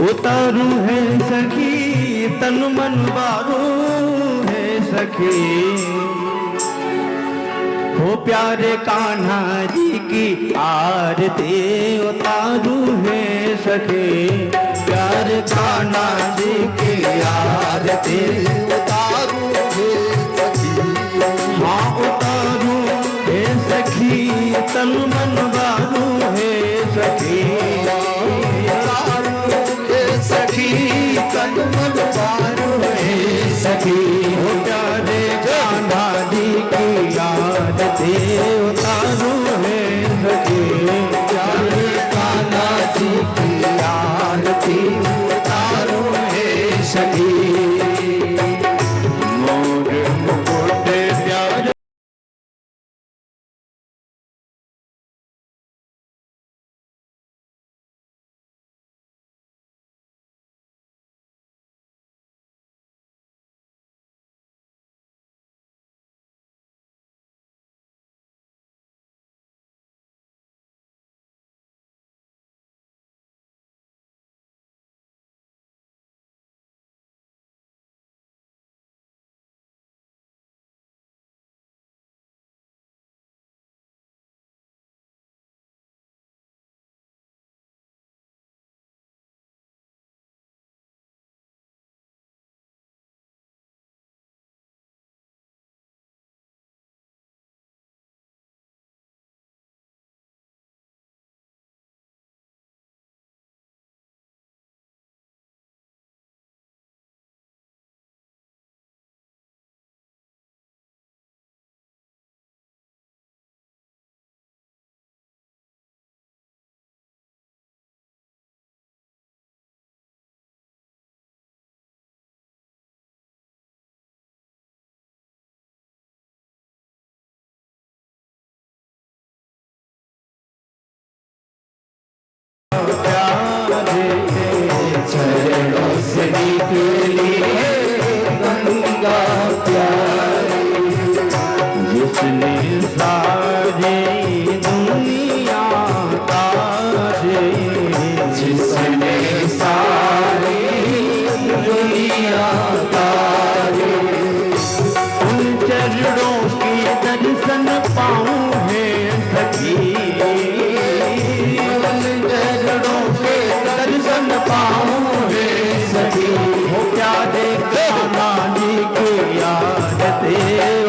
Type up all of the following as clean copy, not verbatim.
उतारू है सखी तन मन बारू है सखी, हो प्यारे कान्हा जी की आरती उतारू है सखी, प्यारे कान्हा जी की आरती उतारू है सखी। हाँ उतारू है सखी तन मन बारू है सखी, सखी तन मन बारू है सखी, हो प्यारे कान्हा जी की आरती उतारू है सखी, प्यारे कान्हा जी की आरती उतारू है सखी। मोर मुकुट प्यारे चरणों से निकली गंगा प्यारी, जिसने सारी दुनिया तारी, जिसने सारी दुनिया तारी, उन चरणों के दर्शन पाऊं है सखी, दर्शन पाऊं है सखी, हो प्यारे कान्हा जी की आरती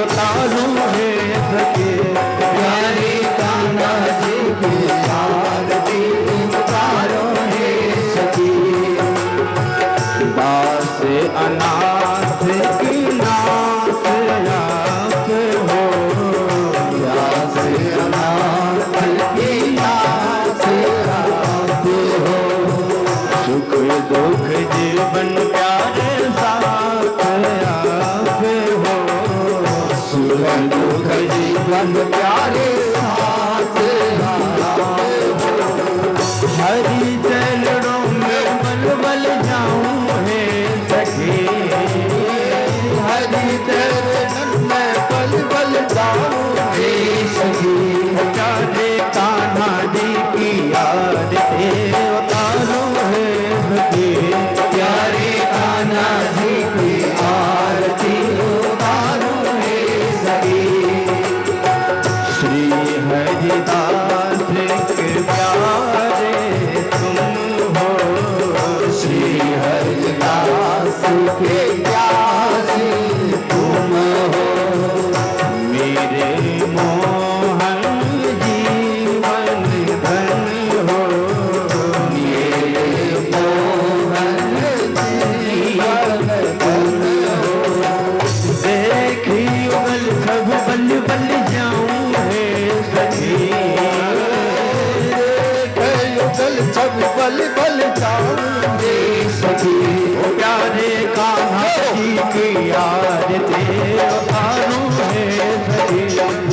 उतारू है सखी, प्यारे कान्हा जी की आरती उतारू है सखी। दास अनाथ की नाथ आप हो, दास अनाथ की नाथ आप हो, सुख दुख जीवन प्यारे साथ आप हो, सुख दुख जीवन प्यारे साथ आप हो। हरि चरणों में बल बल जाऊं है सखी, हरि चरणों में बल बल जाऊं है सखी, प्यारे कान्हा जी की आरती उतारू है सखी, प्यारे कान्हा जी की आरती उतारू है सखी। श्री हरिदास के प्यारे तुम हो, श्री हरिदास के प्यारे तुम हो, मेरे मोहन जीवन धन हो, मेरे मोहन जीवन धन हो, देखी उगल सब बल बल जाऊं है सखी, उगल सब बल बल जाऊं है सखी, प्यारे कान्हा जी की आरती उतारू है सखी,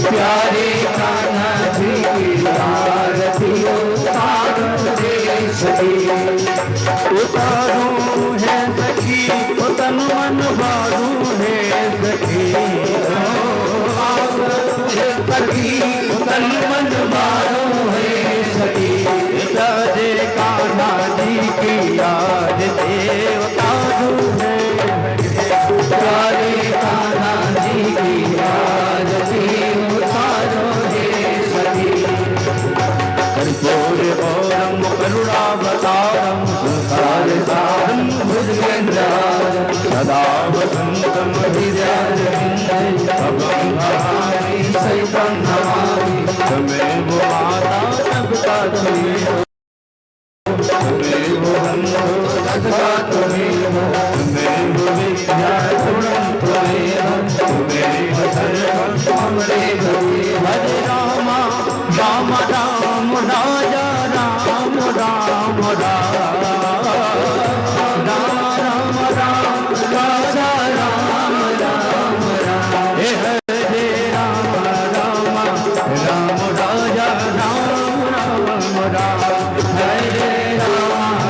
प्यारे कान्हा जी की आरती उतारू है सखी, उतारू है सखी तन मन बारू है सखी, सखी तन मन बारू है सखी, प्यारे कान्हा जी की याद गरुडावतारं संसारसारं भुजगेन्द्रहारं सदा वसन्तं हृदयारविन्दे भवं भवानी सहितं नमामि त्वमेव माता पिता त्वमेव बन्धो सखा त्वमेव त्वमेव विद्या गुणं त्वमेव त्वमेव सर्वं मम देवि हरे राम राम राम राजा राम राम राम राम राम राजा राम राम राम हे हरे राम राम राम राजा राम राम राम हरे राम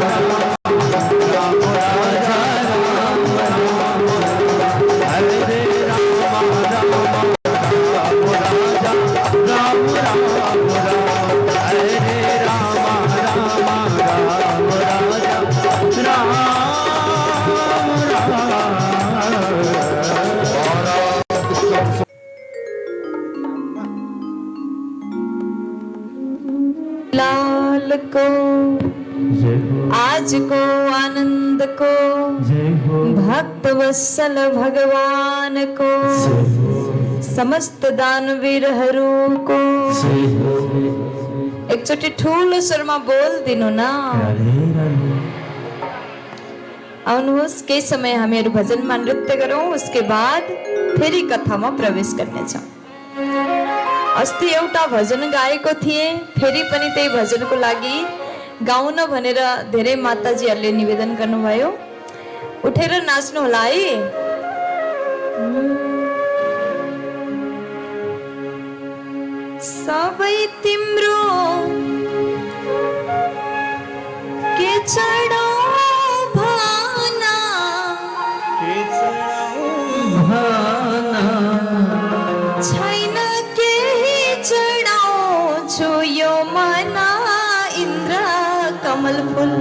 राम राजा राम राम हरे राम राम राजा राम राम हरे राम राम राम राजा राम लाल को आज को आनंद को भक्त वत्सल भगवान को समस्त दानवीर हरू को एकचोटि ठुलो स्वरमा बोल दिनु न आउनुहोस् केही समय हामीहरू भजनमा नृत्य गरौँ उसके बाद फेरि कथामा प्रवेश गर्नेछौँ अस्ति एउटा भजन गाएको थिए फेरि पनि त्यही भजनको लागि गाउन भनेर धेरै माताजीहरूले निवेदन गर्नुभयो उठेर नाच्नु होला है सबै तिम्रो के चढाउ भाना छैन केही चढाउँछु यो मना इन्द्र कमल फुल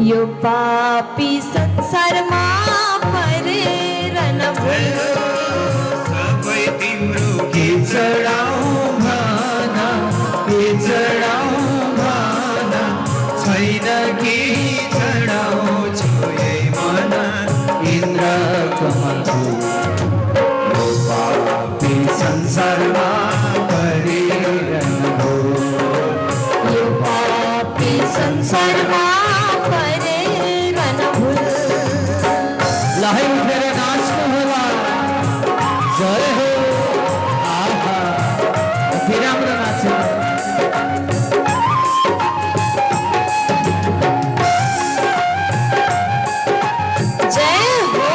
यो पापी संसारमा परेर नभुल सबै तिम्रो के चढाउ भाना के चढाउ भाना छैन के चढाउँछु यही मन इन्द्र कमल पापी संसारमा परिरहनु यो पापी संसारमा परेरहनु लहै उठेर नाच्नु होला जय हो आहा अति राम्रो नाच्छ जय हो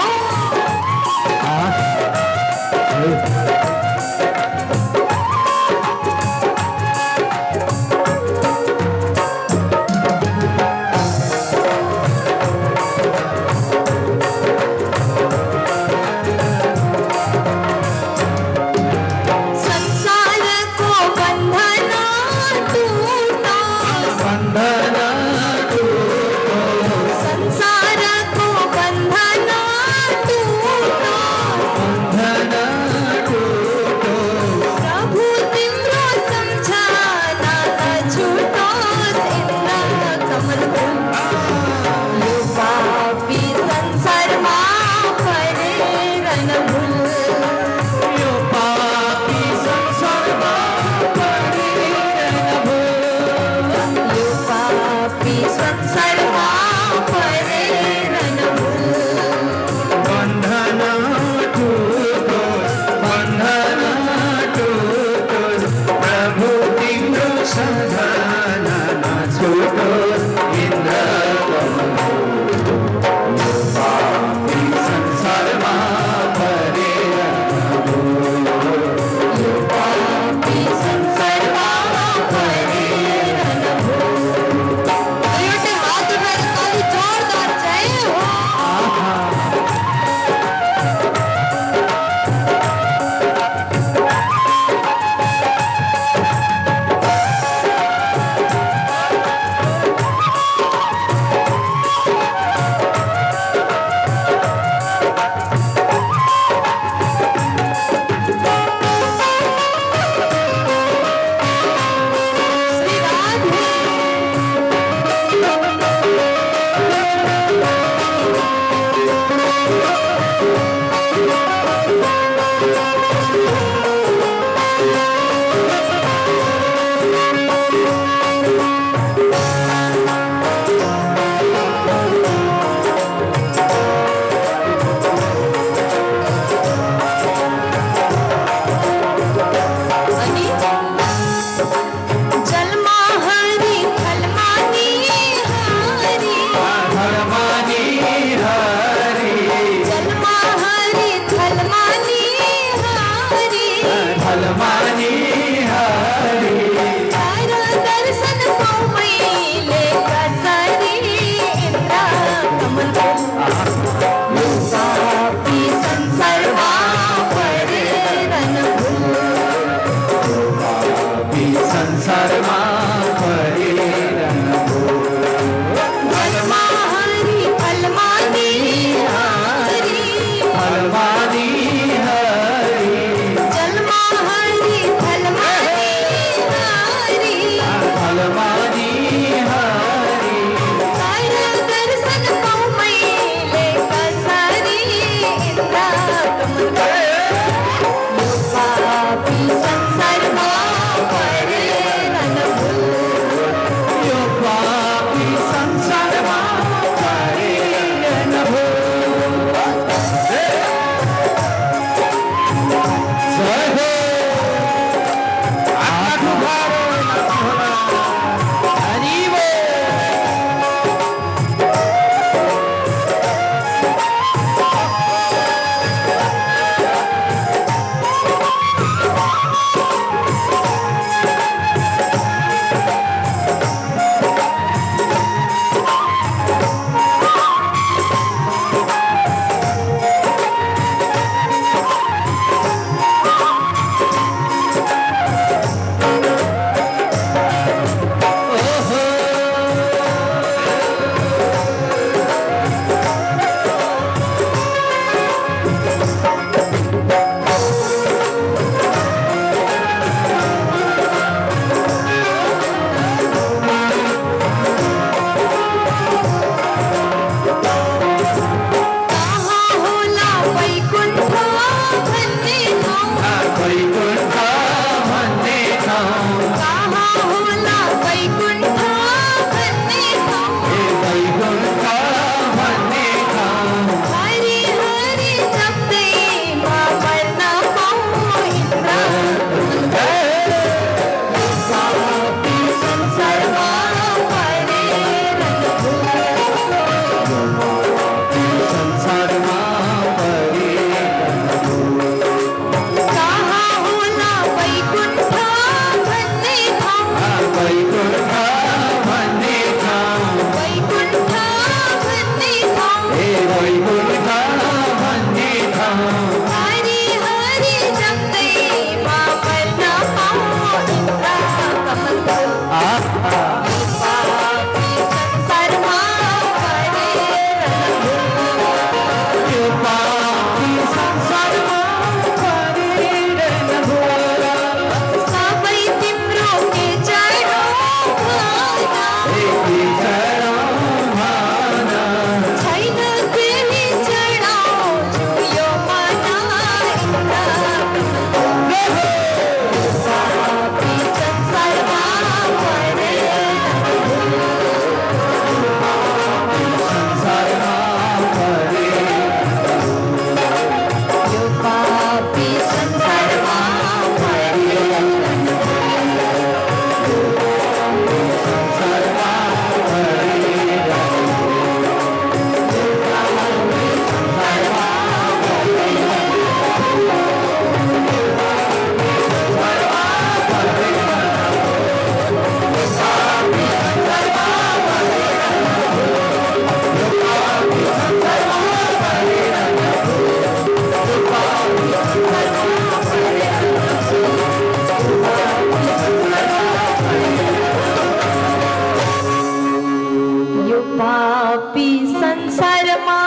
यो पापी संसारमा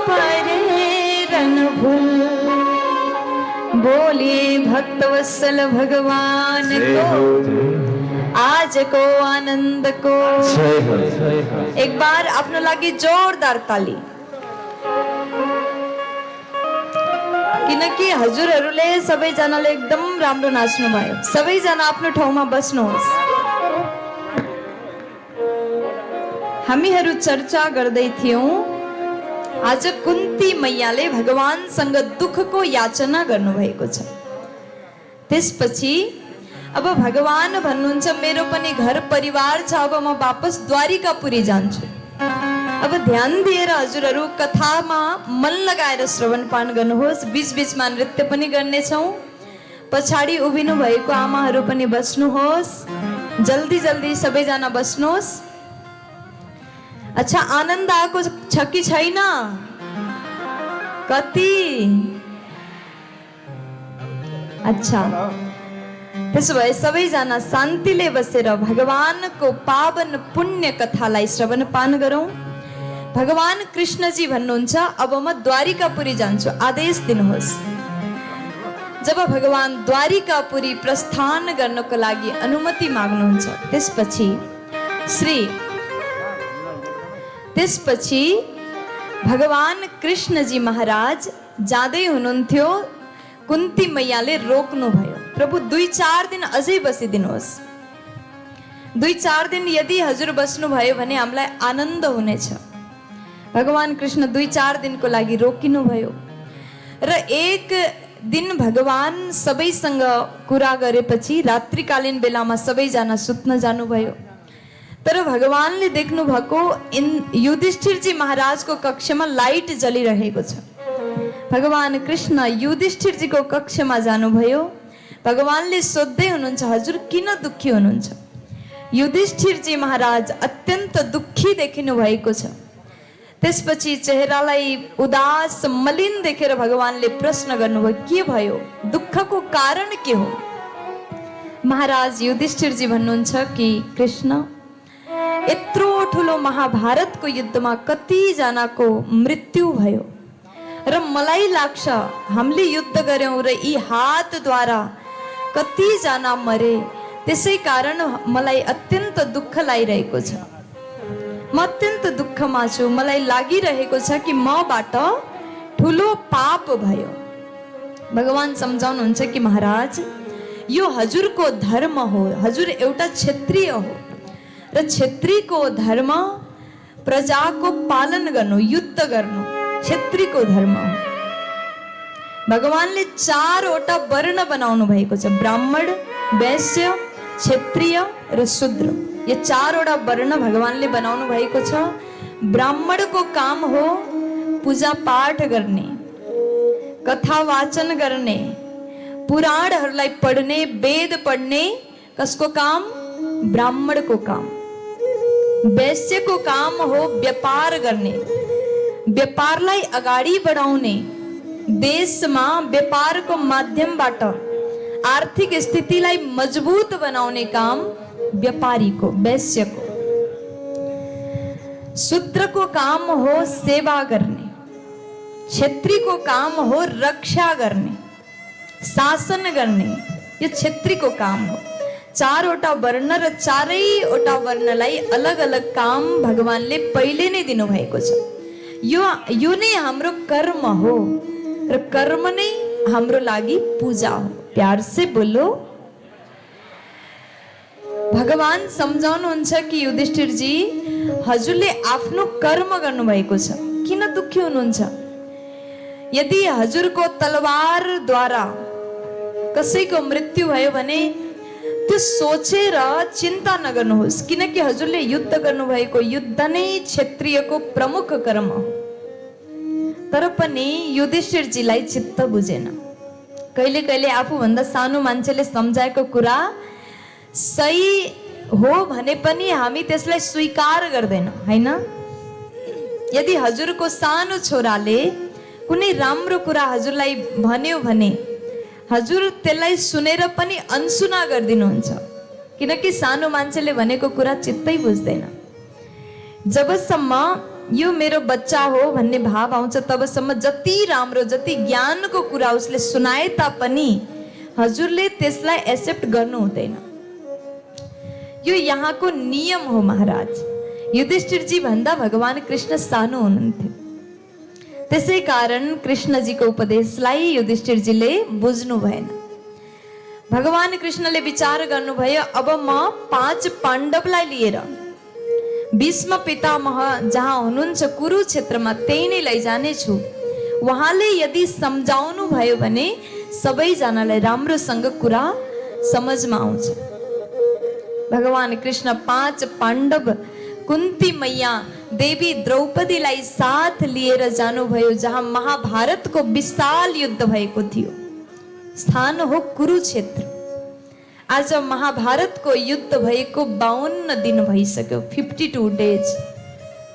परेरन भूल बोले भक्तवत्सल भगवान को आज को आनंद को एक बार आफ्नो लागि जोरदार ताली। किनकि हजुरहरूले सबैजनाले एकदम राम्रो नाच्नु भयो। सबैजना आफ्नो ठाउँमा बस्नुहोस्। हामीहरू चर्चा गर्दै थियौं आज कुन्ती मैयाले भगवानसँग दुःखको याचना गर्नुभएको छ। त्यसपछि अब भगवान भन्नुहुन्छ मेरो पनि घर परिवार छ, अब म वापस द्वारिकापुरी जान्छु। अब ध्यान दिएर हजुरहरू कथामा मन लगाएर श्रवणपान गर्नुहोस्। बीचबीचमा नृत्य पनि गर्नेछौँ। पछाडि उभिनु भएको आमाहरू पनि बस्नुहोस्। जल्दी जल्दी सबैजना बस्नुहोस्। अच्छा, आनन्द आएको छ कि छैन? कति? अच्छा, त्यसो भए सबैजना शान्तिले बसेर भगवानको पावन पुण्य कथालाई श्रवणपान गरौँ। भगवान कृष्णजी भन्नुहुन्छ अब म द्वारिकापुरी जान्छु, आदेश दिनुहोस्। जब भगवान द्वारिकापुरी प्रस्थान गर्नको लागि अनुमति माग्नुहुन्छ त्यसपछि भगवान कृष्णजी महाराज जाँदै हुनुहुन्थ्यो। कुन्ती मैयाले रोक्नु भयो, प्रभु 2-4 दिन अझै बसिदिनुहोस्। 2-4 दिन यदि हजुर बस्नु भयो भने हामीलाई आनन्द हुनेछ। भगवान कृष्ण 2-4 दिनको लागि रोकिनु भयो र एक दिन भगवान सबैसँग कुरा गरेपछि रात्रिकालीन बेलामा सबैजना सुत्न जानुभयो। तर भगवानले देख्नु भएको युधिष्ठिरजी महाराजको कक्षमा लाइट जलिरहेको छ। भगवान कृष्ण युधिष्ठिरजीको कक्षमा जानुभयो। भगवानले सोध्दै हुनुहुन्छ हजुर किन दुःखी हुनुहुन्छ? युधिष्ठिरजी महाराज अत्यन्त दुःखी देखिनु भएको छ। त्यसपछि चेहरालाई उदास मलिन देखेर भगवानले प्रश्न गर्नुभयो के भयो? दुःखको कारण के हो? महाराज युधिष्ठिरजी भन्नुहुन्छ कि कृष्ण, यत्रो ठुलो महाभारतको युद्धमा कतिजनाको मृत्यु भयो र मलाई लाग्छ हामीले युद्ध गर्यौं र यी हातद्वारा कतिजना मरे, त्यसै कारण मलाई अत्यन्त दुःख लागिरहेको छ। म अत्यन्त दुःखमा छु। मलाई लागिरहेको छ कि मबाट ठुलो पाप भयो। भगवान सम्झाउनुहुन्छ कि महाराज यो हजुरको धर्म हो। हजुर एउटा क्षत्रिय हो र क्षत्रियको धर्म प्रजाको पालन गर्नु, युद्ध गर्नु क्षत्रियको धर्म हो। भगवानले 4वटा वर्ण बनाउनु भएको छ, ब्राह्मण, वैश्य, क्षत्रिय र शूद्र। ये 4वटा वर्ण भगवानले बनाउनु भएको छ। ब्राह्मणको काम हो पूजा पाठ गर्ने, कथा वाचन गर्ने, पुराणहरूलाई पढ्ने, वेद पढ्ने। कसको काम? ब्राह्मणको काम। वैश्यको काम हो व्यापार गर्ने, व्यापारलाई अगाडि बढाउने, देशमा व्यापारको माध्यमबाट आर्थिक स्थितिलाई मजबुत बनाउने काम व्यापारीको, वैश्यको। शूद्रको काम हो सेवा गर्ने, क्षत्रियको काम हो रक्षा गर्ने, शासन गर्ने। यो क्षत्रियको काम हो। 4वटा वर्ण र 4वटा वर्णलाई अलग अलग काम भगवानले पहिले नै दिनुभएको छ। यो नै हाम्रो कर्म हो र कर्म नै हाम्रो लागि पूजा हो। प्यार से बोलो। भगवान सम्झाउनुहुन्छ कि युधिष्ठिरजी हजुरले आफ्नो कर्म गर्नुभएको छ, किन दुःखी हुनुहुन्छ? यदि हजुरको तलवारद्वारा कसैको मृत्यु भयो भने त्यो सोचेर चिन्ता नगर्नुहोस्, किनकि हजुरले युद्ध गर्नुभएको युद्ध नै क्षत्रियको प्रमुख कर्म हो। तर पनि युधिष्ठिरजीलाई चित्त बुझेन। कहिले कहिले आफूभन्दा सानो मान्छेले सम्झाएको कुरा सही हो भने पनि हामी त्यसलाई स्वीकार गर्दैनौँ, हैन? यदि हजुरको सानो छोराले कुनै राम्रो कुरा हजुरलाई भन्यो भने हजुर त्यसलाई सुनेर पनि अनसुना गरिदिनुहुन्छ, किनकि सानो मान्छेले भनेको कुरा चित्तै बुझ्दैन। जबसम्म यो मेरो बच्चा हो भन्ने भाव आउँछ तबसम्म जति राम्रो जति ज्ञानको कुरा उसले सुनाए तापनि हजुरले त्यसलाई एक्सेप्ट गर्नु हुँदैन। यो यहाँको नियम हो महाराज। युधिष्ठिरजी भन्दा भगवान कृष्ण सानो हुनुहुन्थ्यो, त्यसै कारण कृष्णजीको उपदेशलाई युधिष्ठिरजीले बुझ्नु भएन। भगवान कृष्णले विचार गर्नुभयो अब म 5 पाण्डवलाई लिएर भीष्म पितामह जहाँ हुनुहुन्छ कुरुक्षेत्रमा त्यही नै लैजानेछु। उहाँले यदि सम्झाउनु भयो भने सबैजनालाई राम्रोसँग कुरा समझमा आउँछ। भगवान कृष्ण 5 पाण्डव कुन्ती मैया देवी द्रौपदीलाई साथ लिएर जानुभयो जहाँ महाभारतको विशाल युद्ध भएको थियो। स्थान हो कुरुक्षेत्र। आज महाभारतको युद्ध भएको 52 दिन भइसक्यो, 52 डेज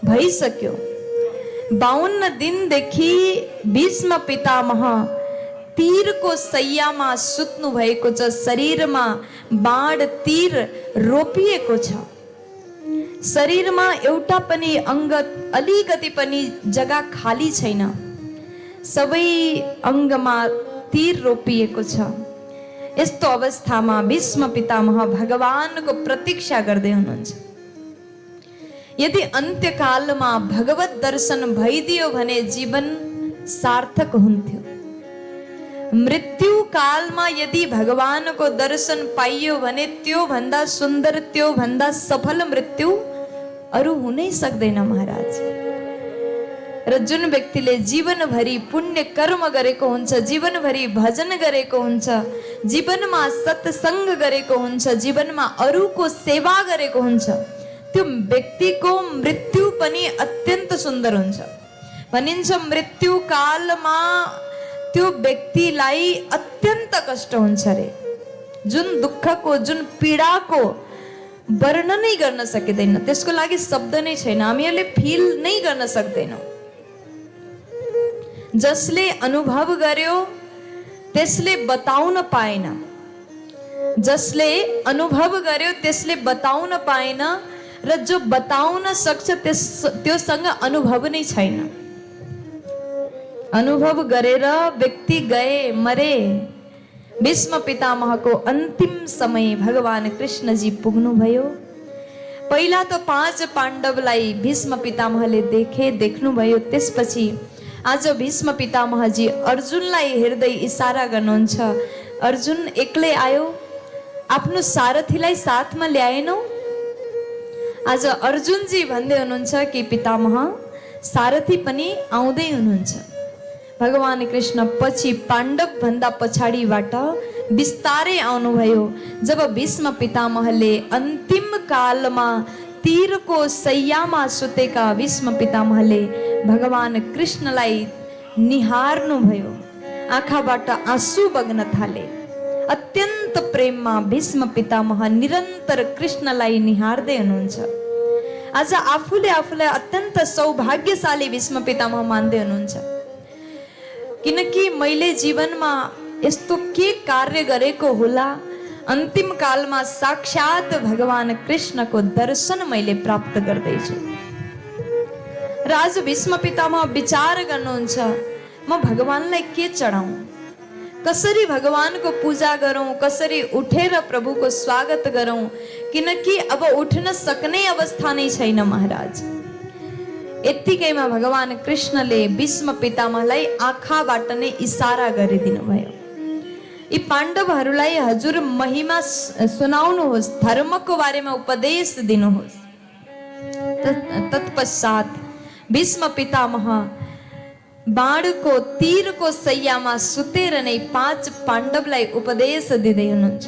भइसक्यो। 52 दिनदेखि भीष्म पितामह तीरको सैयामा सुत्नु भएको छ। शरीरमा बाण तीर रोपिएको छ। शरीरमा एउटा पनि अङ्ग अलिकति पनि जग्गा खाली छैन। सबै अङ्गमा तीर रोपिएको छ। यस्तो अवस्थामा भीष्म पितामह भगवानको प्रतीक्षा गर्दै हुनुहुन्छ। यदि अन्त्यकालमा भगवत दर्शन भइदियो भने जीवन सार्थक हुन्थ्यो। मृत्यु कालमा यदि भगवानको दर्शन पाइयो भने त्यो भन्दा सुन्दर त्यो भन्दा सफल मृत्यु अरु हुनै सक्दैन महाराज। र जुन व्यक्तिले जीवनभरि पुण्य कर्म गरेको हुन्छ, जीवनभरि भजन गरेको हुन्छ, जीवनमा सत्संग गरेको हुन्छ, जीवनमा अरूको सेवा गरेको हुन्छ, त्यो व्यक्तिको मृत्यु पनि अत्यन्त सुन्दर हुन्छ। भनिन्छ मृत्यु कालमा त्यो व्यक्तिलाई अत्यन्त कष्ट हुन्छ रे। जुन दुःखको जुन पीडाको वर्णनै गर्न सकिँदैन, त्यसको लागि शब्द नै छैन, हामीहरूले फिल नै गर्न सक्दैनौँ। जसले अनुभव गर्यो त्यसले बताउन पाएन, जसले अनुभव गर्यो त्यसले बताउन पाएन, र जो बताउन सक्छ त्योसँग अनुभव नै छैन। अनुभव गरेर व्यक्ति गए मरे। भीष्म पितामहको अन्तिम समय भगवान कृष्णजी पुग्नुभयो। पहिला त 5 पाण्डवलाई भीष्म पितामहले देख्नुभयो। त्यसपछि आज भीष्म पितामहजी अर्जुनलाई हेर्दै इसारा गर्नुहुन्छ। अर्जुन एक्लै आयो, आफ्नो सारथीलाई साथमा ल्याएनौ? आज अर्जुनजी भन्दै हुनुहुन्छ कि पितामह सारथी पनि आउँदै हुनुहुन्छ। भगवान कृष्ण पछि पाण्डव भन्दा पछाडिबाट बिस्तारै आउनुभयो। जब भीष्म पितामहले अन्तिम कालमा तीरको सैयामा सुतेका भीष्म पितामहले भगवान कृष्णलाई निहार्नुभयो। आँखाबाट आँसु बग्न थाले। अत्यन्त प्रेममा भीष्म पितामह निरन्तर कृष्णलाई निहार्दै हुनुहुन्छ। आज आफूलाई अत्यन्त सौभाग्यशाली भीष्म पितामह मान्दै हुनुहुन्छ, किनकि मैले जीवनमा यस्तो के कार्य गरेको होला, अन्तिम कालमा साक्षात भगवान कृष्णको दर्शन मैले प्राप्त गर्दैछु। र आज भीष्म पितामह विचार गर्नुहुन्छ, म भगवानलाई के चढाउँ, कसरी भगवानको पूजा गरौँ, कसरी उठेर प्रभुको स्वागत गरौँ, किनकि अब उठ्न सक्ने अवस्था नै छैन महाराज। यत्तिकैमा भगवान कृष्णले भीष्म पितामहलाई आँखाबाट नै इसारा गरिदिनु भयो। यी पाण्डवहरूलाई हजुर महिमा सुनाउनुहोस्, धर्मको बारेमा उपदेश दिनुहोस्। तत्पश्चात भीष्म पितामह बाणको तीरको सैयामा सुतेर नै 5 पाण्डवलाई उपदेश दिँदै हुनुहुन्छ।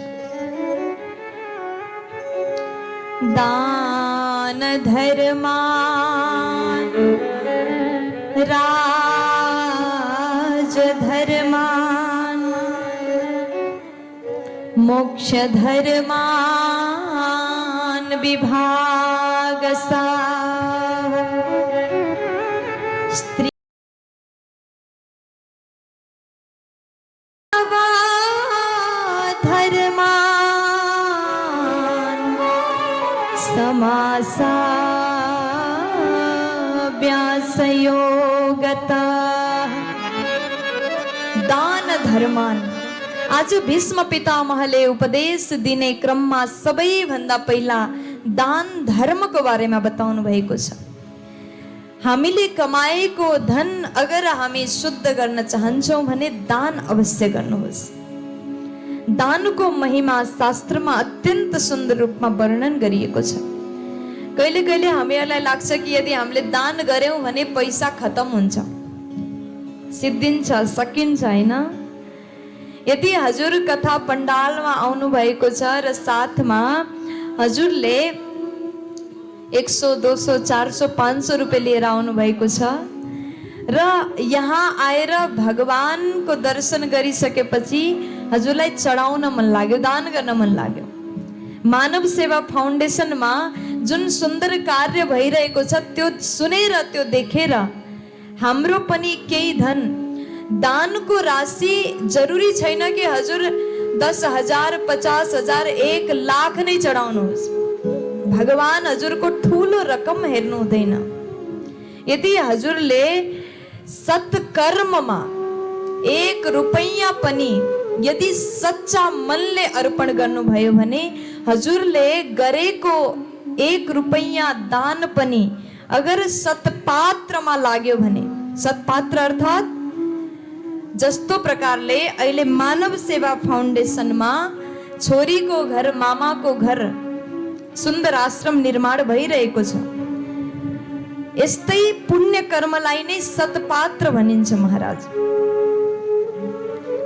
दान धर्मान राज धर्मान मोक्ष धर्मान विभागसा स्त्री धर्मान समासा संयोगत दान धर्मान। आज भीष्म पितामहले उपदेश दिने क्रममा सबैभन्दा पहिला दान धर्मको बारेमा बताउनु भएको छ। हामीले कमाएको धन अगर हामी शुद्ध गर्न चाहन्छौँ भने दान अवश्य गर्नुहोस्। दानको महिमा शास्त्रमा अत्यन्त सुन्दर रूपमा वर्णन गरिएको छ। कहिले कहिले हामीहरूलाई लाग्छ कि यदि हामीले दान गर्यौं भने पैसा खतम हुन्छ, सिद्धिन्छ, सकिन्छ, हैन? यदि हजुर कथा पण्डालमा आउनु भएको छ र साथमा हजुरले 100, 200, 400, 500 रुपियाँ लिएर आउनु भएको छ र यहाँ आएर भगवानको दर्शन गरिसकेपछि हजुरलाई चढाउन मन लाग्यो, दान गर्न मन लाग्यो। मानव सेवा फाउन्डेसनमा जुन सुन्दर कार्य भइरहेको छ त्यो सुनेर, त्यो देखेर हाम्रो पनि केही धन, दानको राशि जरुरी छैन कि हजुर 10,000, 50,000, 1 लाख नै चढाउनुहोस्। भगवान हजुरको ठुलो रकम हेर्नु हुँदैन। यदि हजुरले सत्कर्ममा 1 रुपैयाँ पनि यदि सच्चा मनले अर्पण गर्नुभयो भने हजुरले गरेको 1 रुपैयाँ दान पनि अगर सत्पात्रमा लाग्यो भने, सत्पात्र अर्थात् जस्तो प्रकारले अहिले मानव सेवा फाउन्डेसनमा छोरीको घर, मामाको घर, सुन्दर आश्रम निर्माण भइरहेको छ, यस्तै पुण्य कर्मलाई नै सत्पात्र भनिन्छ महाराज।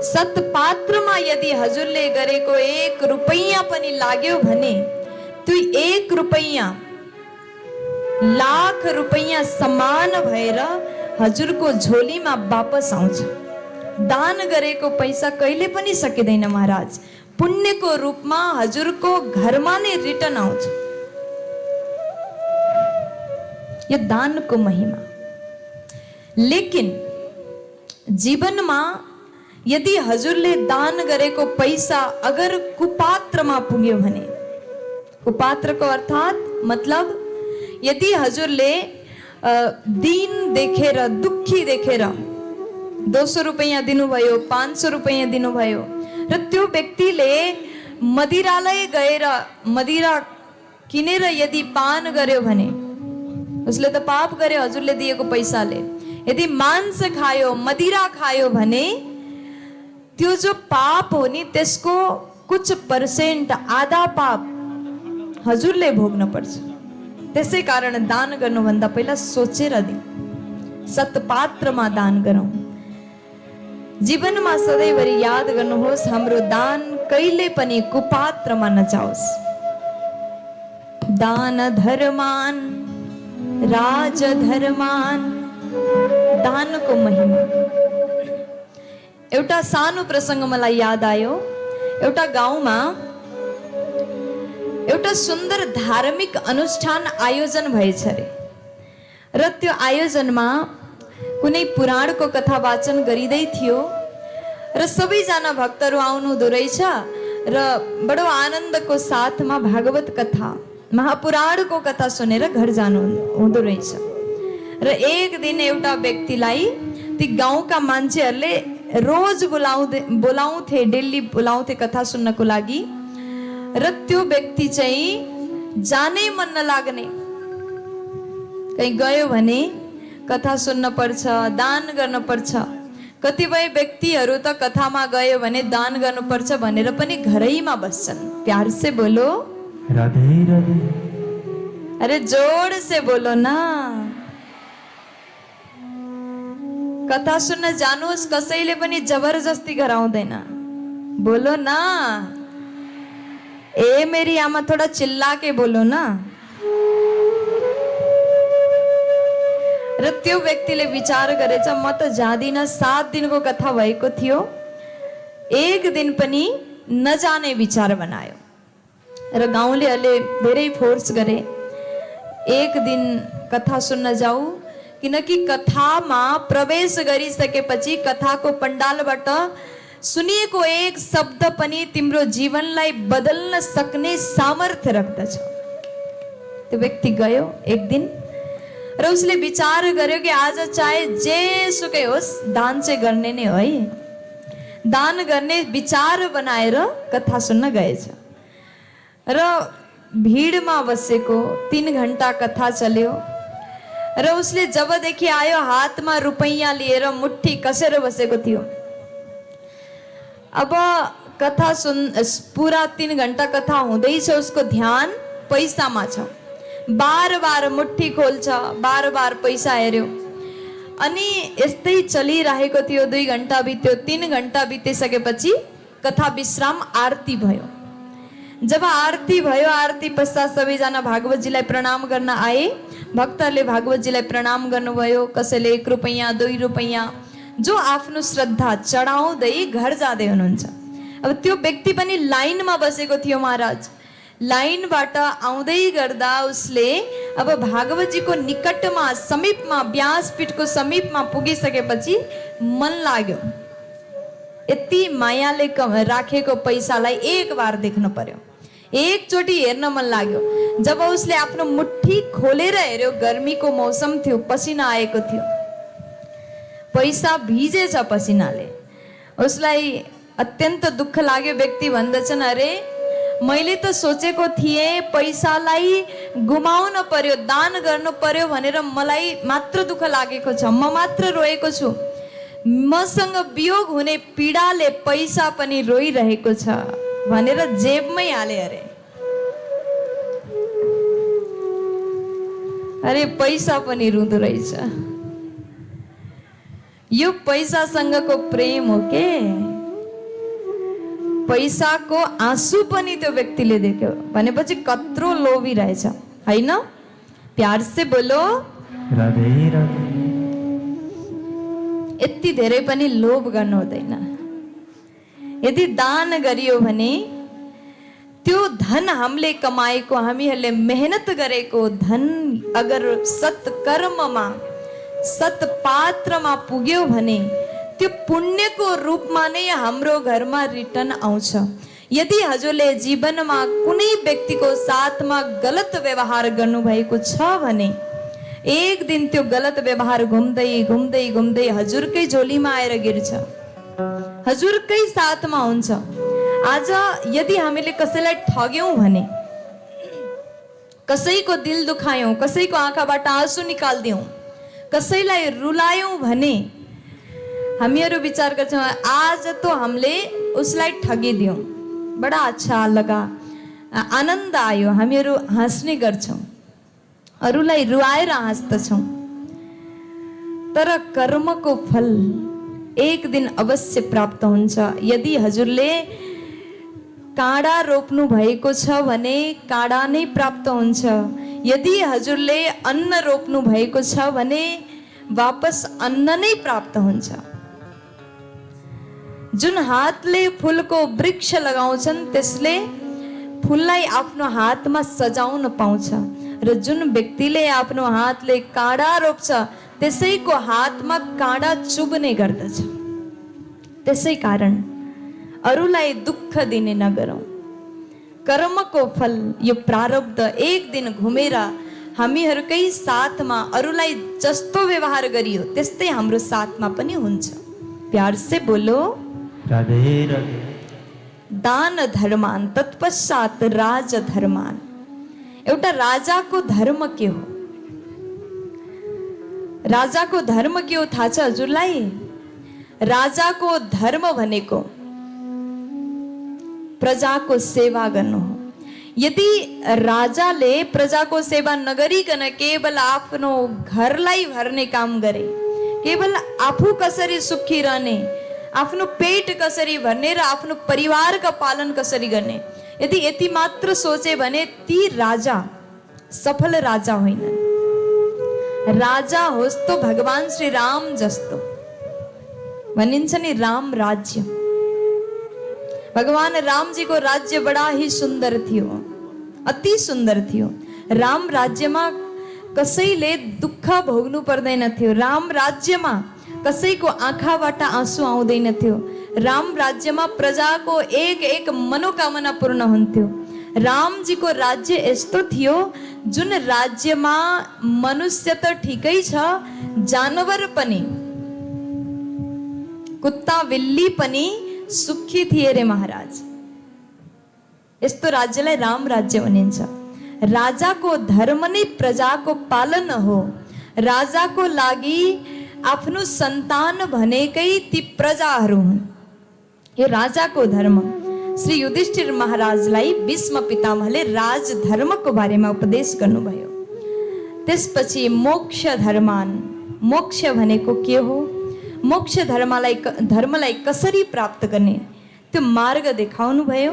सत्पात्रमा यदि हजुरले गरेको 1 रुपैयाँ पनि लाग्यो भने त्यो 1 रुपैयाँ लाख रुपैयाँ समान भएर हजुरको झोलीमा वापस आउँछ। दान गरेको पैसा कहिले पनि सकिँदैन महाराज। पुण्यको रूपमा हजुरको घरमा नै रिटर्न आउँछ। यो दानको महिमा। लेकिन जीवनमा यदि हजुरले दान गरेको पैसा अगर कुपात्रमा पुग्यो भने, कुपात्रको अर्थात् मतलब यदि हजुरले दीन देखेर, दुखी देखेर 200 रुपैयाँ दिनुभयो, 500 रुपैयाँ दिनुभयो र त्यो व्यक्तिले मदिरालय गएर मदिरा किनेर यदि पान गर्यो भने उसले त पाप गर्यो हजुरले दिएको पैसाले। यदि मांस खायो, मदिरा खायो भने त्यो जो पाप हो नि त्यसको कुछ परसेंट, आधा पाप हजुरले भोग्न पर्छ। त्यसै कारण दान गर्नुभन्दा पहिला सोचेर दिउँ, सत्पात्रमा दान गरौँ। जीवनमा सधैँभरि याद गर्नुहोस्, हाम्रो दान कहिले पनि कुपात्रमा नजाओस्। दान धर्मान राजधर्मान। दानको महिमा। एउटा सानो प्रसङ्ग मलाई याद आयो। एउटा गाउँमा एउटा सुन्दर धार्मिक अनुष्ठान आयोजन भएछ रे र त्यो आयोजनमा कुनै पुराणको कथा वाचन गरिँदै थियो र सबैजना भक्तहरू आउनु हुँदो रहेछ र बडो आनन्दको साथमा भागवत कथा, महापुराणको कथा सुनेर घर जानु हुँदो रहेछ। र एक दिन एउटा व्यक्तिलाई ती गाउँका मान्छेहरूले रोज बोलाउँथे, डेली बोलाउँथे कथा सुन्नको लागि र त्यो व्यक्ति चाहिँ जानै मन नलाग्ने। कहीँ गयो भने कथा सुन्न पर्छ, दान गर्न पर्छ। कतिपय व्यक्तिहरू त कथामा गयो भने दान गर्नुपर्छ भनेर पनि घरैमा बस्छन्। प्यार से बोलो राधे राधे। अरे जोड से बोलो ना। कथा सुन्न जानुहोस्, कसैले पनि जबरजस्ती गराउँदैन। बोलो ना। ए मेरी आमा थोड़ा चिल्ला के बोलो ना। र त्यो व्यक्तिले विचार गरेछ, म त जाँदिन। 7 दिनको कथा भएको थियो, एक दिन पनि नजाने विचार बनायो र गाउँलेहरूले धेरै फोर्स गरे, एक दिन कथा सुन्न जाऊ। किनकि कथामा प्रवेश गरिसकेपछि कथाको पण्डालबाट सुनिएको एक शब्द पनि तिम्रो जीवनलाई बदल्न सक्ने सामर्थ्य राख्दछ। त्यो व्यक्ति गयो एक दिन र उसले विचार गर्यो कि आज चाहे जेसुकै होस् दान चाहिँ गर्ने नै हो है। दान गर्ने विचार बनाएर कथा सुन्न गएछ र भिडमा बसेको 3 घण्टा कथा चल्यो र उसले जबदेखि आयो हातमा रुपैयाँ लिएर मुट्ठी कसेर बसेको थियो। अब कथा पुरा 3 घण्टा कथा हुँदैछ, उसको ध्यान पैसामा छ। बार बार मुट्ठी खोल्छ, बार बार पैसा हेर्यो अनि यस्तै चलिरहेको थियो। 2 घण्टा बित्यो, 3 घण्टा बितिसकेपछि कथा विश्राम आरती भयो। जब आरती भयो, आरती पश्चात सबैजना भागवतजीलाई प्रणाम गर्न आए। भक्तहरूले भागवतजीलाई प्रणाम गर्नुभयो। कसैले 1 रुपैयाँ 2 रुपैयाँ जो आफ्नो श्रद्धा चढाउँदै घर जाँदै हुनुहुन्छ। अब त्यो व्यक्ति पनि लाइनमा बसेको थियो महाराज। लाइनबाट आउँदै गर्दा उसले अब भागवतजीको निकटमा समीपमा व्यासपीठको समीपमा पुगिसकेपछि मन लाग्यो, यति मायाले राखेको पैसालाई एक बार देख्न पर्यो, एकचोटि हेर्न मन लाग्यो। जब उसले आफ्नो मुट्ठी खोलेर हेर्यो, गर्मीको मौसम थियो, पसिना आएको थियो, पैसा भिजेछ पसिनाले। उसलाई अत्यन्त दुःख लाग्यो। व्यक्ति भन्दछन्, अरे मैले त सोचेको थिएँ पैसालाई गुमाउन पर्यो, दान गर्नु पर्यो भनेर मलाई मात्र दुःख लागेको छ, म मात्र रोएको छु। मसँग वियोग हुने पीडाले पैसा पनि रोइरहेको छ भनेर जेबमै हाले। अरे पैसा पनि रुँदो रहेछ। यो पैसासँगको प्रेम हो के? पैसाको आँसु पनि त्यो व्यक्तिले देख्यो भनेपछि कत्रो लोभी रहेछ, हैन? प्यार से बोलो राधे राधे। यति धेरै पनि लोभ गर्नु हुँदैन। यदि दान गरियो भने त्यो धन हामीले कमाएको, हामीहरूले मेहनत गरेको धन अगर सत्कर्ममा सत्पात्रमा पुग्यो भने त्यो पुण्यको रूपमा नै हाम्रो घरमा रिटर्न आउँछ। यदि हजुरले जीवनमा कुनै व्यक्तिको साथमा गलत व्यवहार गर्नुभएको छ भने एक दिन त्यो गलत व्यवहार घुम्दै घुम्दै घुम्दै हजुरकै झोलीमा आएर गिर्छ, हजुरकै साथमा हुन्छ। आज यदि हामीले कसैलाई ठग्यौं भने, कसैको दिल दुखायौं, कसैको आँखाबाट आँसु निकाल्दियौं, कसैलाई रुलायौं भने हामीहरू विचार गर्छौँ, आज तो हामीले उसलाई ठगिदियौं, बडा अच्छा लगा, आनन्द आयो, हामीहरू हाँस्ने गर्छौँ, अरूलाई रुवाएर हाँस्दछौँ। तर कर्मको फल एक दिन अवश्य प्राप्त हुन्छ। यदि हजुरले काँडा रोप्नु भएको छ भने काँडा नै प्राप्त हुन्छ। यदि हजुरले अन्न रोप्नु भएको छ भने वापस अन्न नै प्राप्त हुन्छ। जुन हातले फूलको वृक्ष लगाउँछन् त्यसले फूललाई आफ्नो हातमा सजाउन पाउँछ र जुन व्यक्तिले आफ्नो हातले काँडा रोप्छ त्यसैको हातमा काँडा चुब्ने गर्दछ। त्यसै कारण अरूलाई दुःख दिने नगरौँ। कर्मको फल यो प्रारब्ध एक दिन घुमेर हामीहरूकै साथमा अरूलाई जस्तो व्यवहार गरियो त्यस्तै हाम्रो साथमा पनि हुन्छ। प्यार से बोलो राधे राधे। दान धर्मान तत्पश्चात राज धर्मान। एउटा राजाको धर्म के हो? राजाको धर्म के हो थाहा छ हजुरलाई? राजाको धर्म भनेको प्रजाको सेवा गर्नु हो। यदि राजाले प्रजाको सेवा नगरिकन केवल आफ्नो घरलाई भर्ने काम गरे, केवल आफू कसरी सुखी रहने, आफ्नो पेट कसरी भर्ने र आफ्नो परिवारका पालन कसरी गर्ने, यदि यति मात्र सोचे भने ती राजा सफल राजा होइनन्। राजा होस् तो भगवान श्री राम जस्तो। भनिन्छ नि राम राज्य। भगवान राम जी को राज्य बड़ा ही सुंदर थियो, अति सुंदर थियो। राम राज्यमा कसैले दुःख भोग्नु पर्दैन थियो। राम राज्यमा कसैको आँखाबाट आँसु आउँदैन थियो। राम राज्यमा प्रजाको एक एक मनोकामना पूर्ण हुन्थ्यो। राम जी को राज्य यस्तो थियो जुन राज्यमा मनुष्य त ठिकै छ, जानवर पनि, कुत्ता बिल्ली पनि सुखी थिए रे महाराज। यस्तो राज्यलाई राम राज्य भनिन्छ। राजाको धर्म नै प्रजाको पालन हो। राजाको लागि आफ्नो सन्तान भनेकै ती प्रजाहरू हुन्। यो राजाको धर्म। श्री युधिष्ठिर महाराजलाई भीष्म पितामहले राजधर्मको बारेमा उपदेश गर्नुभयो। त्यसपछि मोक्ष धर्मान, मोक्ष भनेको के हो, मोक्ष धर्मलाई कसरी प्राप्त गर्ने त्यो मार्ग देखाउनु भयो।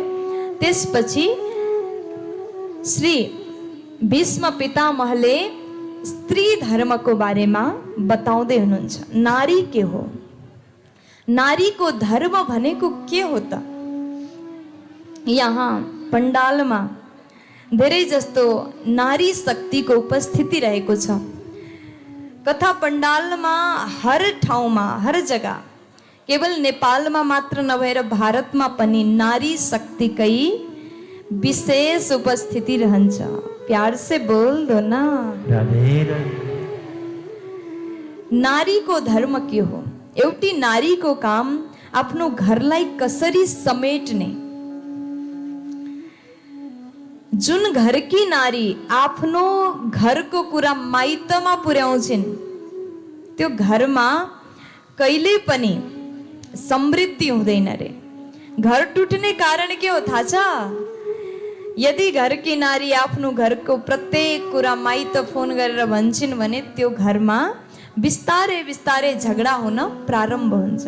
त्यसपछि श्री भीष्म पितामहले स्त्री धर्मको बारेमा बताउँदै हुनुहुन्छ। नारी के हो, नारीको धर्म भनेको के हो त? यहाँ पण्डालमा धेरै जस्तो नारी शक्तिको उपस्थिति रहेको छ। कथा पण्डालमा हर ठाउँमा, हर जग्गा, केवल नेपालमा मात्र नभएर भारतमा पनि नारी शक्तिकै विशेष उपस्थिति रहन्छ। प्यार से बोल दो ना। नारीको धर्म के हो? एउटी नारीको काम आफ्नो घरलाई कसरी समेट्ने। जुन घरकी नारी आफ्नो घरको कुरा माइतमा पुर्याउँछिन्, त्यो घरमा कहिले पनि समृद्धि हुँदैन रे। घर टुट्ने कारण के हो थाहा छ? यदि घरकी नारी आफ्नो घरको प्रत्येक कुरा माइत फोन गरेर भन्छन् भने त्यो घरमा बिस्तारै बिस्तारै झगडा हुन प्रारम्भ हुन्छ।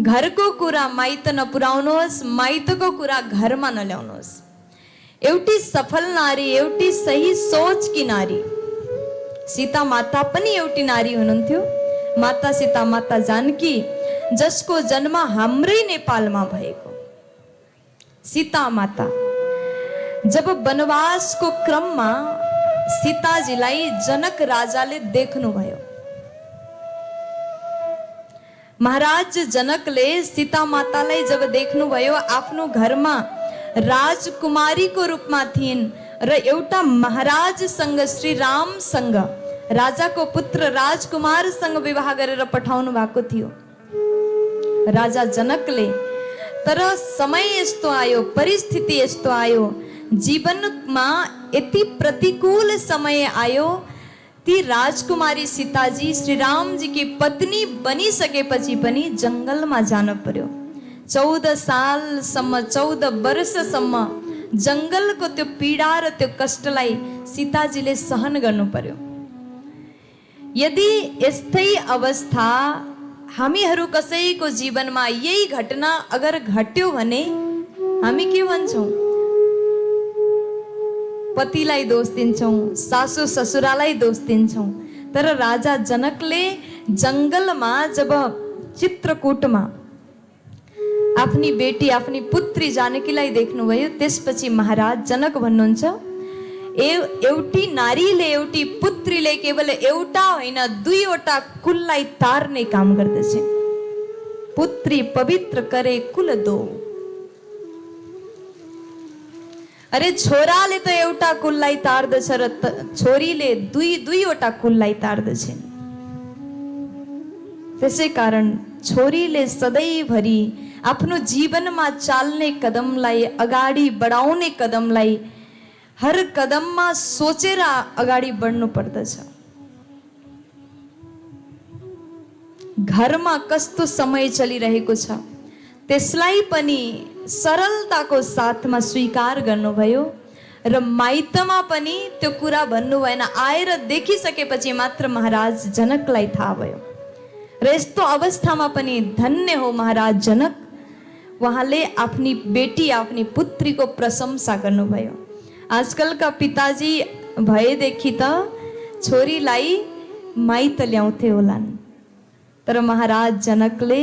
घरको कुरा माइत नपुर्याउनुहोस्, माइतको कुरा घरमा नल्याउनुहोस्। एउटी सफल नारी, एउटी सही सोचकी नारी, सीता माता पनि एउटी नारी हुनुहुन्थ्यो। माता सीता, माता जानकी, जसको जन्म हाम्रै नेपालमा भएको। सीता माता जब वनवासको क्रममा सीताजीलाई जनक राजाले देख्नुभयो। महाराज जनकले सीता मातालाई जब देख्नुभयो, आफ्नो घरमा राजकुमारीको रूपमा थिइन् र एउटा महाराजसँग, श्री रामसँग, राजाको पुत्र राजकुमारसँग विवाह गरेर पठाउनु भएको थियो राजा जनकले। तर समय यस्तो आयो, परिस्थिति यस्तो आयो, जीवनमा यति प्रतिकूल समय आयो, ती राजकुमारी सीताजी श्री रामजी की पत्नी बनिसकेपछि पनि जङ्गलमा जान पर्यो। 14 सालसम्म, 14 वर्षसम्म जङ्गलको त्यो पीडा र त्यो कष्टलाई सीताजीले सहन गर्नु पर्यो। यदि यस्तै अवस्था हामीहरू कसैको जीवनमा, यही घटना अगर घट्यो भने हामी के भन्छौँ? पतिलाई दोष दिन्छौँ, सासू ससुरालाई दोष दिन्छौँ। तर राजा जनकले जङ्गलमा जब चित्रकूटमा आफ्नी बेटी, आफ्नी पुत्री जानकीलाई देख्नुभयो, त्यसपछि महाराज जनक भन्नुहुन्छ, एउटी नारीले, एउटी पुत्रीले केवल एउटा होइन, 2वटा कुललाई तार्ने काम गर्दछ। पुत्री पवित्र करे कुल दो। अरे छोराले त एउटा कुललाई तार्दछ र छोरीले दुईवटा कुललाई तार्दछन्। त्यसै कारण छोरीले सधैँभरि आफ्नो जीवनमा चाल्ने कदमलाई, अगाडि बढाउने कदमलाई हर कदममा सोचेर अगाडि बढ्नु पर्दछ। घरमा कस्तो समय चलिरहेको छ त्यसलाई पनि सरलताको साथमा स्वीकार गर्नुभयो र माइतमा पनि त्यो कुरा भन्नु भएन। आएर देखिसकेपछि मात्र महाराज जनकलाई थाहा भयो। र यस्तो अवस्थामा पनि धन्य हो महाराज जनक, उहाँले आफ्नी बेटी, आफ्नी पुत्रीको प्रशंसा गर्नुभयो। आजकलका पिताजी भएदेखि त छोरीलाई माइत ल्याउँथे होलान्, तर महाराज जनकले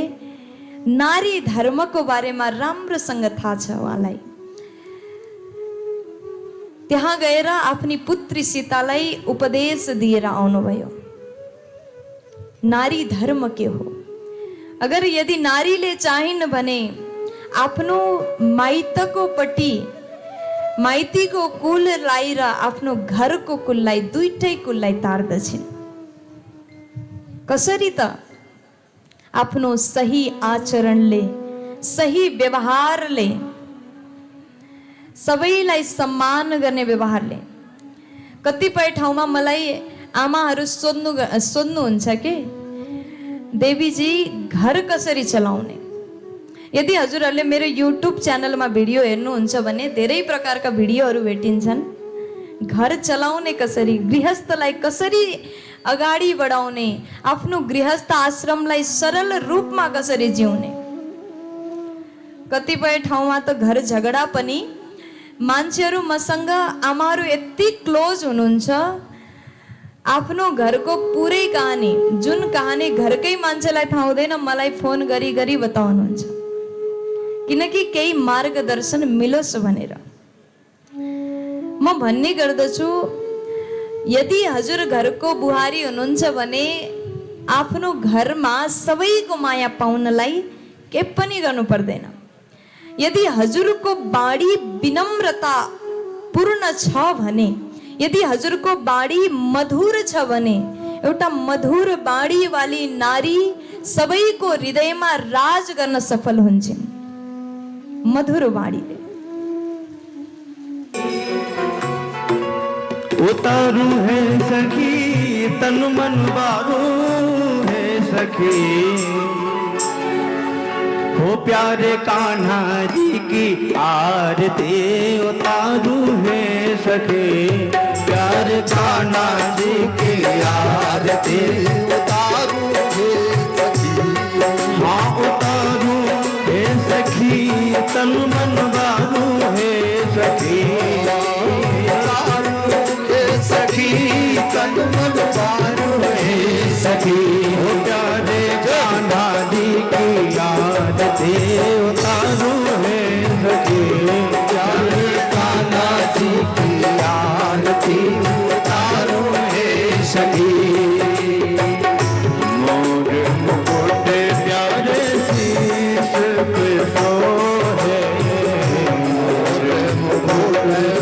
नारी धर्मको बारेमा राम्रोसँग थाहा छ उहाँलाई। त्यहाँ गएर आफ्नी पुत्री सीतालाई उपदेश दिएर आउनुभयो। नारी धर्म के हो? अगर यदि नारीले चाहिन् भने आफ्नो माइतको पट्टि माइतीको कुललाई र आफ्नो घरको कुललाई दुईटै कुललाई तार्दछिन्। कसरी त? आफ्नो सही आचरणले, सही व्यवहारले, सबैलाई सम्मान गर्ने व्यवहारले। कतिपय ठाउँमा मलाई आमाहरू सोध्नुहुन्छ के देवीजी घर कसरी चलाउने? यदि हजुरहरूले मेरो युट्युब च्यानलमा भिडियो हेर्नुहुन्छ भने धेरै प्रकारका भिडियोहरू भेटिन्छन्। घर चलाउने कसरी, गृहस्थलाई कसरी अगाडि बढाउने, आफ्नो गृहस्थ आश्रमलाई सरल रूपमा कसरी जिउने। कतिपय ठाउँमा त घर झगडा पनि मान्छेहरू मसँग आमाहरू यति क्लोज हुनुहुन्छ, आफ्नो घरको पुरै कहानी, जुन कहानी घरकै मान्छेलाई थाहा हुँदैन, मलाई फोन गरी गरी बताउनुहुन्छ, किनकि केही मार्गदर्शन मिलोस् भनेर। म भन्ने गर्दछु, यदि हजुर घरको बुहारी हुनुहुन्छ भने आफ्नो घरमा सबैको माया पाउनलाई के पनि गर्नु पर्दैन। यदि हजुरको बाणी विनम्रता पूर्ण छ भने, यदि हजुरको बाणी मधुर छ भने, एउटा मधुर बाणी वाली नारी सबैको हृदयमा राज गर्न सफल हुन्छन्। मधुर बाणीले। उतारू है सखी तन मन बारू है सखी, हो प्यारे कान्हा जी की आरती उतारू है सखी, प्यारे कान्हा जी की आरती उतारू है सखी। हाँ उतारू है सखी तन मन बारू है सखी, सखी तन मन बारू है सखी, हो प्यारे कान्हा जी की आरती उतारू है सखी, प्यारे कान्हा जी की आरती उतारू है सखी। मोर मुकुट प्यारे शीश पे सोहे, मोर मुकुट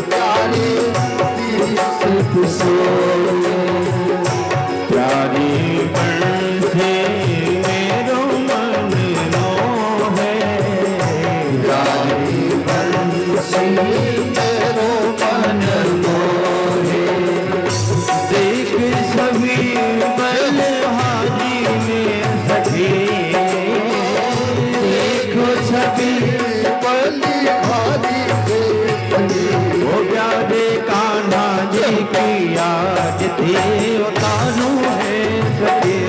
प्यारे प्यारी बंसे मेरो मन मोहे, प्यारी बंसे मेरो मन मोहे, देख सभी बलहारी में सखी, देखो सभी बलहारी वो प्यारे कान्हा जी की आरती उतारू है सखी,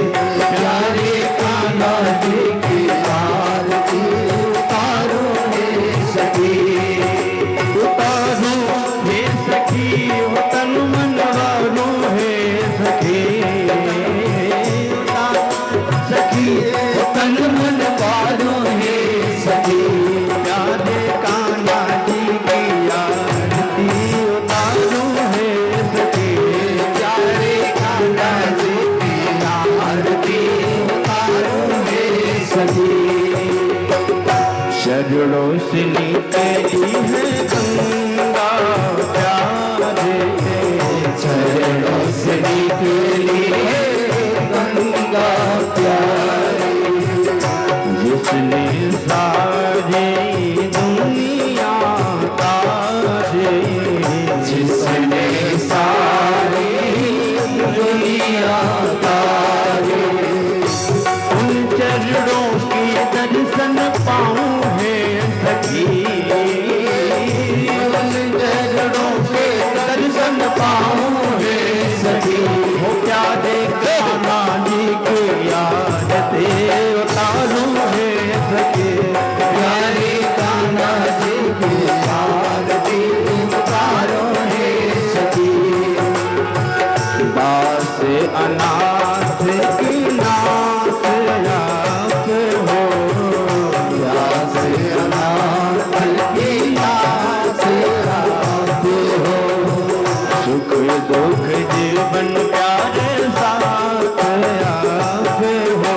प्यारे कान्हा जी की आरती उतारू है सखी, उतारू है सखी वो तन मन वारू है सखी, सखी वो तन मन वारू है सखी, प्यारे कान्हा जी की आरती उतारू है सखी, प्यारे कान्हा जी की आरती उतारू है सखी। शरणों से निकली है गंगा प्यारे, शरणों से निकली है गंगा प्यारे, जिसने सारी दुनिया तारे, जिसने सारी दुनिया तारे, उन चरणों की दर्शन पाऊं है सखी, उन चरणों के दर्शन पाऊं है सखी, हो प्यारे कान्हा जी की आरती उतारू है सखी, प्यारे कान्हा जी की आरती उतारू है सखी। दास अनाथ की नाथ आप हो, दास अनाथ की नाथ आप हो, सुख दुख जीवन प्यारे साथ आप हो,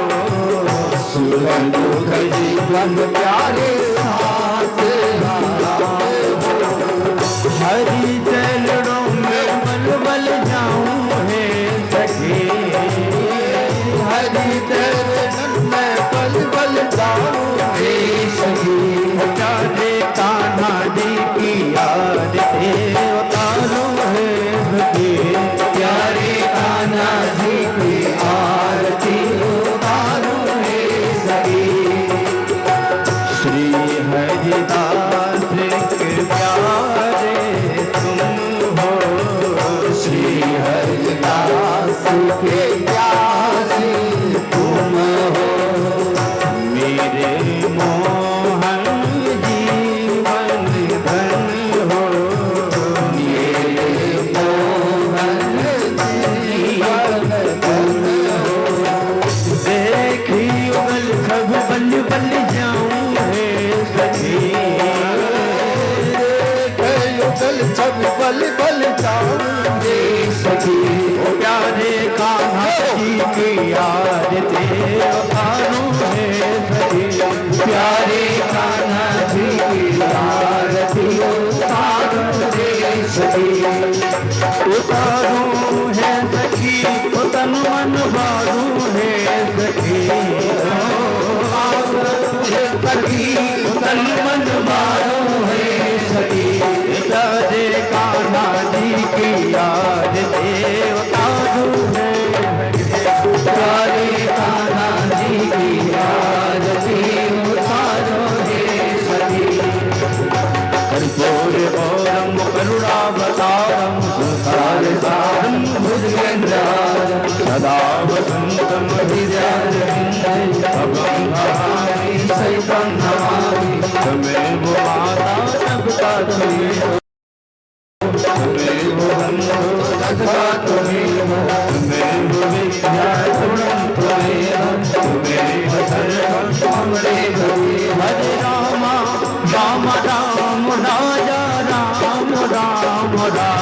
सुख दुख जीवन प्यारे साथ आप हो, राम राम